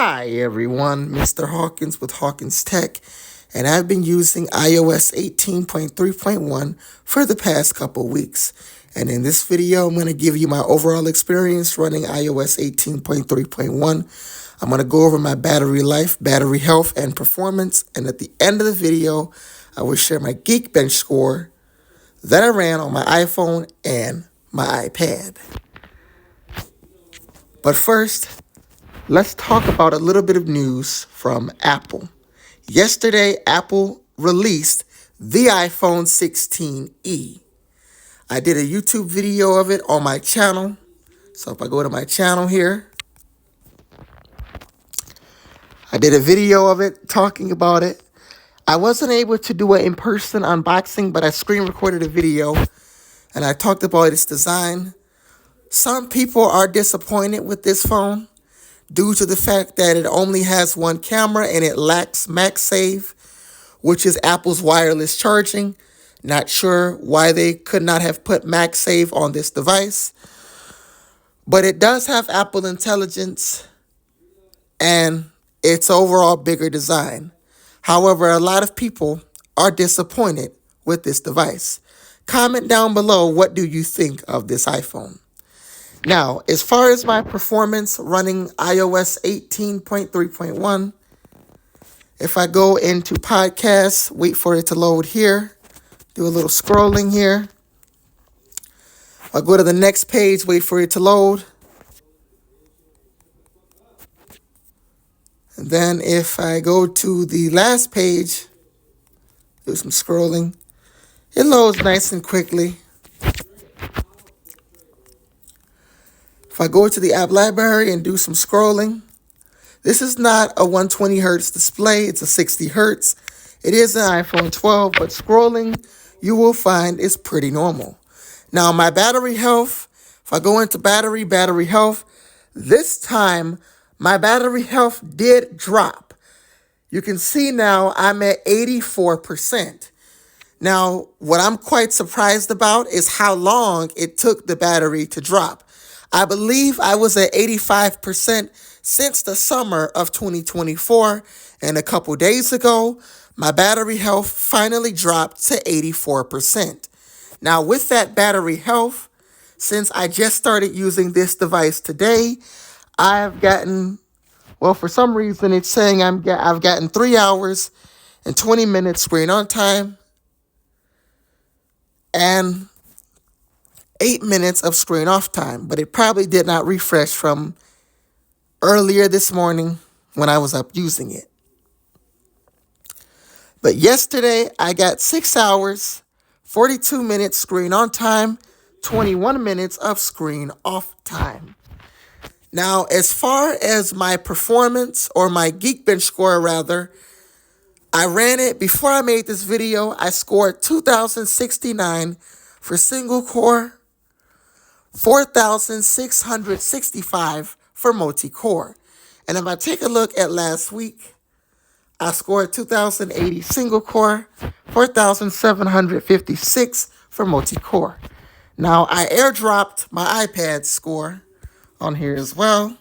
Hi everyone, Mr. Hawkins with Hawkins Tech, and I've been using iOS 18.3.1 for the past couple weeks. And in this video, I'm going to give you my overall experience running iOS 18.3.1. I'm going to go over my battery life, battery health, and performance. And at the end of the video, I will share my Geekbench score that I ran on my iPhone and my iPad. But first, let's talk about a little bit of news from Apple. Yesterday, Apple released the iPhone 16e. I did a YouTube video of it on my channel. So if I go to my channel here, I did a video of it talking about it. I wasn't able to do an in-person unboxing, but I screen recorded a video and I talked about its design. Some people are disappointed with this phone due to the fact that it only has one camera and it lacks MagSafe, which is Apple's wireless charging. Not sure why they could not have put MagSafe on this device. But it does have Apple Intelligence and its overall bigger design. However, a lot of people are disappointed with this device. Comment down below, what do you think of this iPhone? Now, as far as my performance running iOS 18.3.1, if I go into podcasts, wait for it to load here, do a little scrolling here. I'll go to the next page, wait for it to load. And then if I go to the last page, do some scrolling, it loads nice and quickly. If I go to the app library and do some scrolling, this is not a 120 hertz display, it's a 60 hertz. It is an iPhone 12, but scrolling you will find is pretty normal. Now my battery health, if I go into battery health, this time my battery health did drop. You can see now I'm at 84%. Now, what I'm quite surprised about is how long it took the battery to drop. I believe I was at 85% since the summer of 2024, and a couple days ago, my battery health finally dropped to 84%. Now, with that battery health, since I just started using this device today, I've gotten, well, for some reason, it's saying I've gotten 3 hours and 20 minutes screen on time and 8 minutes of screen off time, but it probably did not refresh from earlier this morning when I was up using it. But yesterday I got 6 hours, 42 minutes screen on time, 21 minutes of screen off time. Now, as far as my performance, or my Geekbench score rather, I ran it before I made this video. I scored 2,069 for single core, 4,665 for multi-core. And if I take a look at last week, I scored 2,080 single core, 4,756 for multi-core. Now, I airdropped my iPad score on here as well.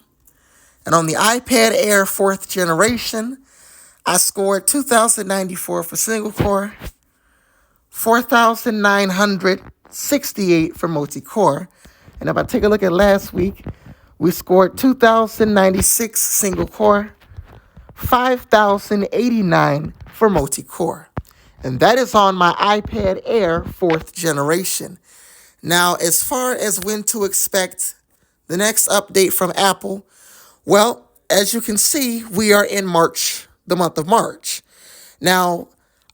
And on the iPad Air 4th generation, I scored 2,094 for single core, 4,968 for multi-core. And if I take a look at last week, we scored 2,096 single core, 5,089 for multi-core. And that is on my iPad Air 4th generation. Now, as far as when to expect the next update from Apple, well, as you can see, we are in March, the month of March. Now,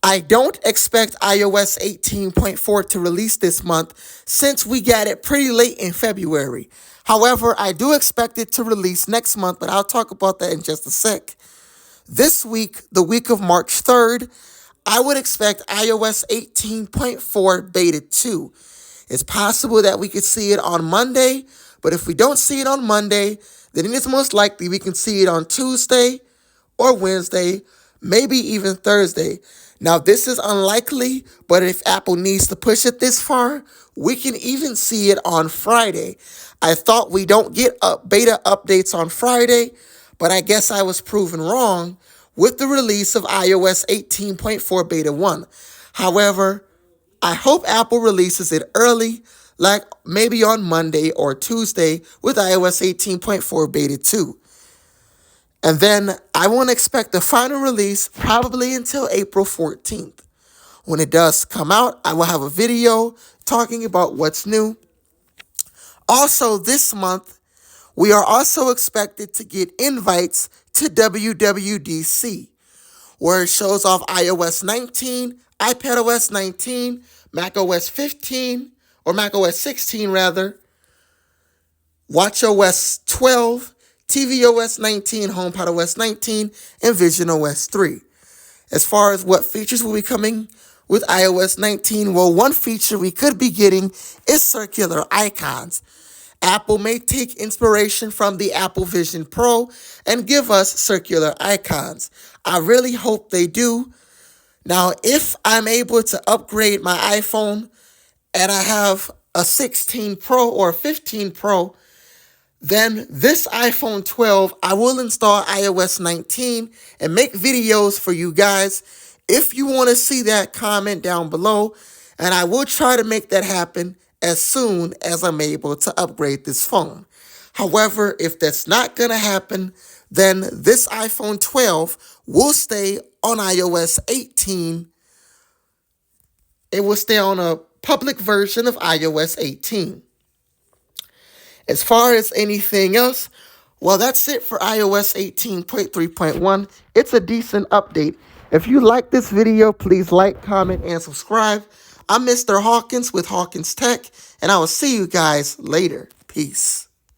I don't expect iOS 18.4 to release this month since we got it pretty late in February. However, I do expect it to release next month, but I'll talk about that in just a sec. This week, the week of March 3rd, I would expect iOS 18.4 Beta 2. It's possible that we could see it on Monday, but if we don't see it on Monday, then it is most likely we can see it on Tuesday or Wednesday, maybe even Thursday. Now, this is unlikely, but if Apple needs to push it this far, we can even see it on Friday. I thought we don't get beta updates on Friday, But I guess I was proven wrong with the release of iOS 18.4 Beta 1. However, I hope Apple releases it early, like maybe on Monday or Tuesday with iOS 18.4 Beta 2. And then I won't expect the final release probably until April 14th. When it does come out, I will have a video talking about what's new. Also, this month, we are also expected to get invites to WWDC, where it shows off iOS 19, iPadOS 19, macOS 15, or macOS 16 rather, watchOS 12, tvOS 19, HomePodOS 19, and visionOS 3. As far as what features will be coming with iOS 19, well, one feature we could be getting is circular icons. Apple may take inspiration from the Apple Vision Pro and give us circular icons. I really hope they do. Now, if I'm able to upgrade my iPhone and I have a 16 Pro or 15 Pro, then this iPhone 12, I will install iOS 19 and make videos for you guys. If you want to see that, comment down below, and I will try to make that happen as soon as I'm able to upgrade this phone. However, if that's not going to happen, then this iPhone 12 will stay on iOS 18. It will stay on a public version of iOS 18. As far as anything else, well, that's it for iOS 18.3.1. It's a decent update. If you like this video, please like, comment, and subscribe. I'm Mr. Hawkins with Hawkins Tech, and I will see you guys later. Peace.